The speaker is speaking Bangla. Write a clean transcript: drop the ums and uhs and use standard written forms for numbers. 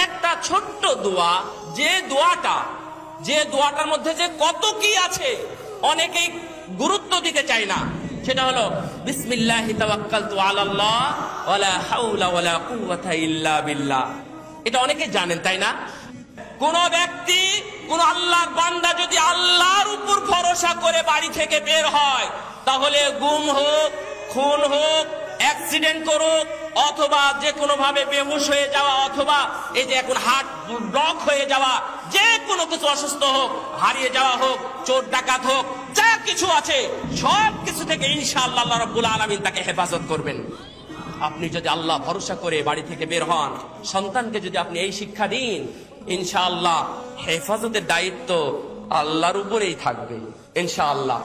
একটা ছোট্ট দোয়া, যে দোয়াটার মধ্যে যে কত কি আছে অনেকেই গুরুত্ব দিতে চায় না, সেটা হলো বিসমিল্লাহি তাওয়াক্কালতু আলাল্লাহ ওয়ালা হাওলা ওয়ালা কুওয়াতা ইল্লা বিল্লাহ। এটা অনেকে জানেন, তাই না? কোন ব্যক্তি, কোন আল্লাহর বান্দা যদি আল্লাহর উপর ভরসা করে বাড়ি থেকে বের হয়, তাহলে গুম হোক, খুন হোক, অ্যাক্সিডেন্ট করুক, অথবা যে কোনো ভাবে বেহুশ হয়ে যাওয়া, অথবা এই যে এখন হার্ট ব্লক হয়ে যাওয়া, যে কোনো কিছু অসুস্থ হোক, হারিয়ে যাওয়া হোক, চোর ডাকাত হোক, যা কিছু আছে সব কিছু থেকে ইনশাআল্লাহ আল্লাহ রাব্বুল আলামিন তাকে হেফাজত করবেন। আপনি যদি আল্লাহ ভরসা করে বাড়ি থেকে বের হন, সন্তানকে যদি আপনি এই শিক্ষা দিন, ইনশাআল্লাহ হেফাজতের দায়িত্ব আল্লাহর উপরেই থাকবে ইনশাআল্লাহ।